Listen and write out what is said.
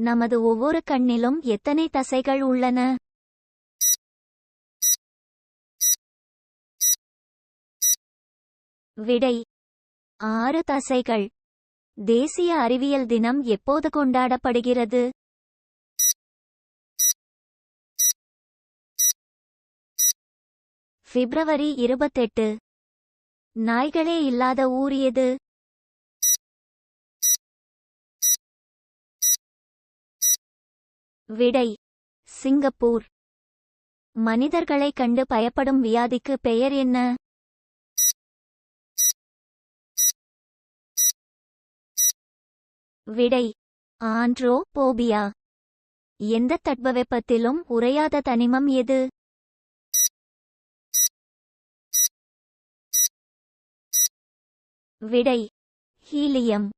நமது ஒவ்வொரு கண்ணிலும் எத்தனை தசைகள் உள்ளன? விடை 6 தசைகள். தேசிய அறிவியல் தினம் எப்போது கொண்டாடப்படுகிறது? பிப்ரவரி 28. நாய்களே இல்லாத ஊர் எது? விடை சிங்கப்பூர். மனிதர்களை கண்டு பயப்படும் வியாதிக்கு பெயர் என்ன? விடை ஆண்ட்ரோபோபியா. எந்த தட்பவெப்பத்திலும் உறையாத தனிமம் எது? விடை ஹீலியம்.